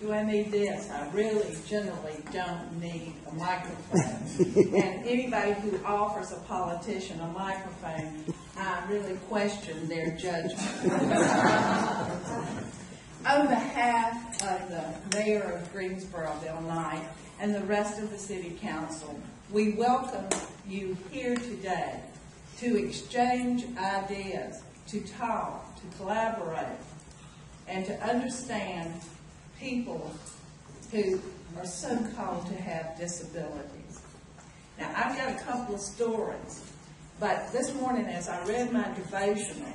Do I need this? I really generally don't need a microphone. And anybody who offers a politician a microphone, I really question their judgment. On behalf of the mayor of Greensboro, Bill Knight, and the rest of the city council, we welcome you here today to exchange ideas, to talk, to collaborate, and to understand people who are so called to have disabilities. Now, I've got a couple of stories, but this morning as I read my devotional,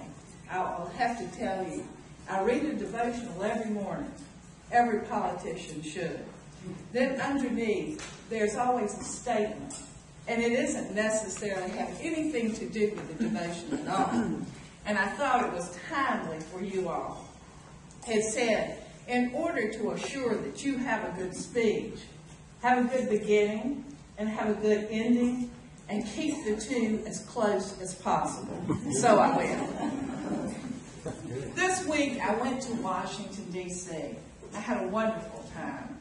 I'll have to tell you, I read a devotional every morning. Every politician should. Then underneath, there's always a statement, and it isn't necessarily have anything to do with the devotion at all. And I thought it was timely for you all. It said, in order to assure that you have a good speech, have a good beginning, and have a good ending, and keep the two as close as possible. So I will. This week, I went to Washington, D.C. I had a wonderful time.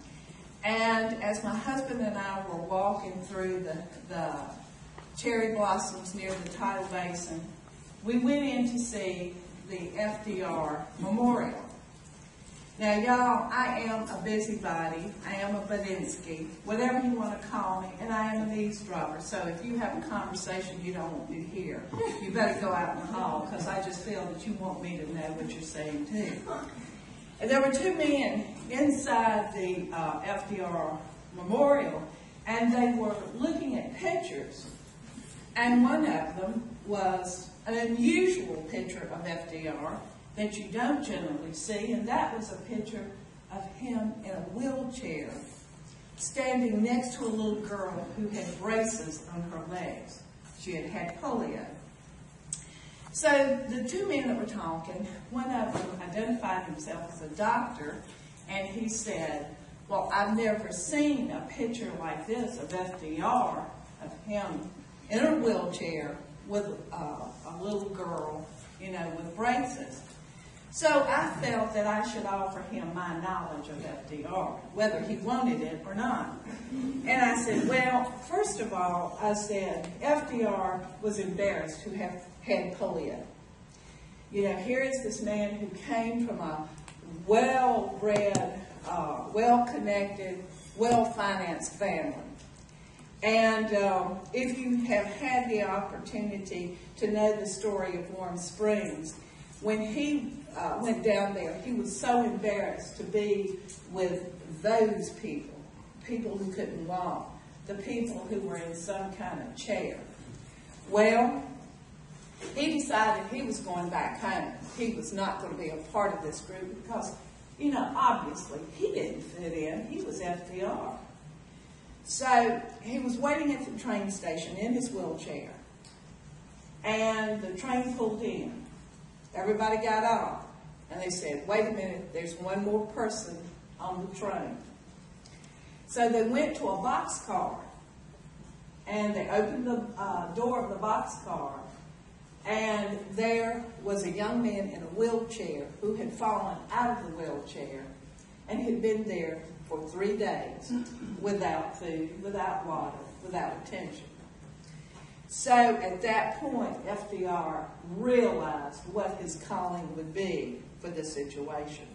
And as my husband and I were walking through the cherry blossoms near the tidal basin, we went in to see the FDR Memorial. Now, y'all, I am a busybody. I am a Badinsky, whatever you want to call me, and I am an eavesdropper. So if you have a conversation you don't want me to hear, you better go out in the hall, because I just feel that you want me to know what you're saying, too. And there were two men inside the FDR Memorial, and they were looking at pictures. And one of them was an unusual picture of FDR that you don't generally see, and that was a picture of him in a wheelchair standing next to a little girl who had braces on her legs. She had had polio. So the two men that were talking, one of them identified himself as a doctor, and he said, well, I've never seen a picture like this of FDR, of him in a wheelchair with a little girl, you know, with braces. So I felt that I should offer him my knowledge of FDR, whether he wanted it or not. And I said, well, first of all, I said, FDR was embarrassed to have had polio. You know, here is this man who came from a well-bred, well-connected, well-financed family. And if you have had the opportunity to know the story of Warm Springs, when he went down there, he was so embarrassed to be with those people, people who couldn't walk, the people who were in some kind of chair. Well, he decided he was going back home. He was not going to be a part of this group because, you know, obviously he didn't fit in. He was FDR. So he was waiting at the train station in his wheelchair, and the train pulled in. Everybody got off, and they said, wait a minute, there's one more person on the train. So they went to a boxcar, and they opened the door of the boxcar, and there was a young man in a wheelchair who had fallen out of the wheelchair and had been there for 3 days without food, without water, without attention. So at that point, FDR realized what his calling would be for the situation.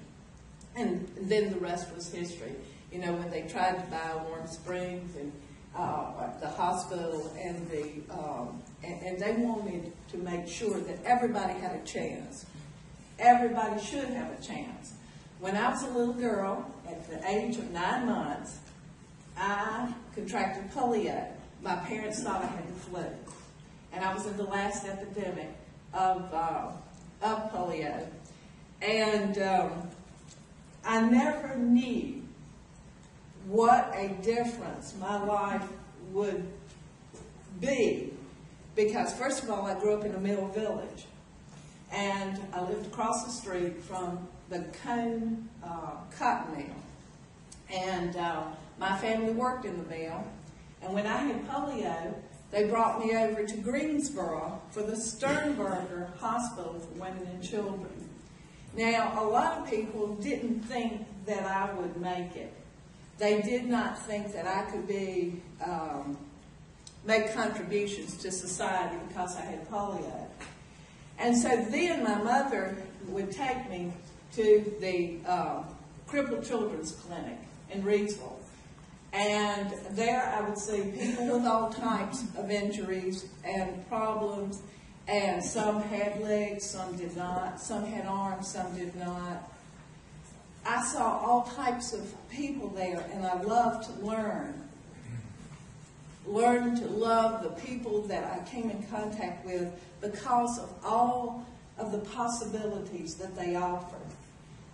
And then the rest was history. You know, when they tried to buy Warm Springs and the hospital and they wanted to make sure that everybody had a chance. Everybody should have a chance. When I was a little girl, at the age of 9 months, I contracted polio. My parents thought I had the flu. And I was in the last epidemic of polio. And I never knew what a difference my life would be. Because first of all, I grew up in a mill village. And I lived across the street from the cone cotton mill. And my family worked in the mill. And when I had polio, they brought me over to Greensboro for the Sternberger Hospital for Women and Children. Now, a lot of people didn't think that I would make it. They did not think that I could make contributions to society because I had polio. And so then my mother would take me to the Crippled Children's Clinic in Reedsville. And there I would see people with all types of injuries and problems, and some had legs, some did not, some had arms, some did not. I saw all types of people there, and I loved to learn to love the people that I came in contact with because of all of the possibilities that they offered.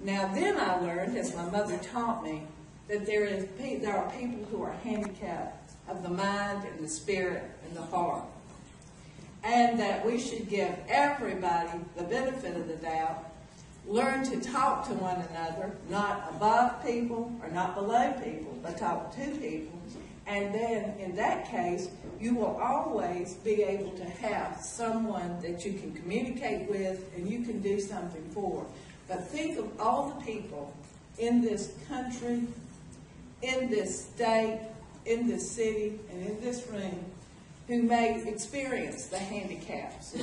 Now then I learned, as my mother taught me, that there are people who are handicapped of the mind and the spirit and the heart, and that we should give everybody the benefit of the doubt, learn to talk to one another, not above people or not below people, but talk to people. And then in that case, you will always be able to have someone that you can communicate with and you can do something for. But think of all the people in this country, in this state, in this city, and in this room who may experience the handicaps.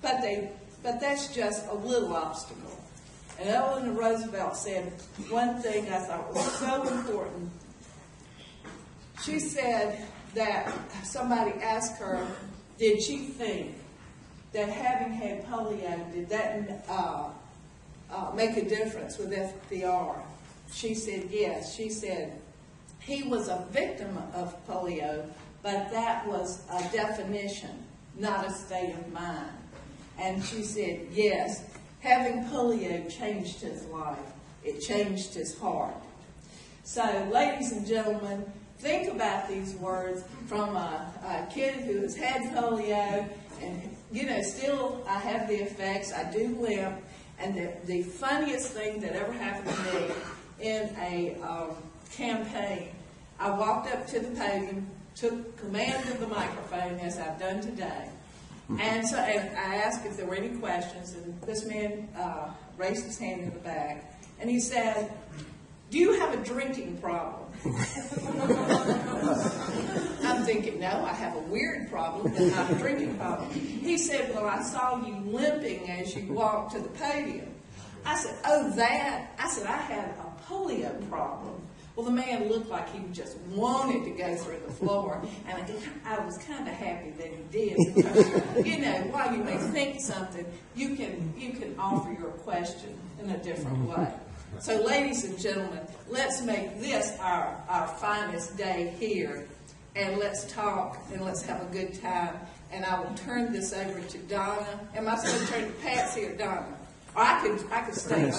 But that's just a little obstacle. And Eleanor Roosevelt said one thing I thought was so important. She said that somebody asked her, did she think that having had polio, did that make a difference with FDR? She said yes. She said he was a victim of polio, but that was a definition, not a state of mind. And she said yes, having polio changed his life. It changed his heart. So, ladies and gentlemen, think about these words from a kid who has had polio, and, you know, still I have the effects. I do limp. And the funniest thing that ever happened to me in a campaign, I walked up to the podium, took command of the microphone, as I've done today. And I asked if there were any questions, and this man raised his hand in the back, and he said, do you have a drinking problem? I'm thinking, no, I have a weird problem, but not a drinking problem. He said, well, I saw you limping as you walked to the podium. I said, oh, that? I said, I had a polio problem. Well, the man looked like he just wanted to go through the floor, and I was kind of happy that he did. Because, you know, while you may think something, you can offer your question in a different way. So, ladies and gentlemen, let's make this our finest day here, and let's talk, and let's have a good time. And I will turn this over to Donna. Am I supposed to turn to Patsy or Donna? Or I could stay.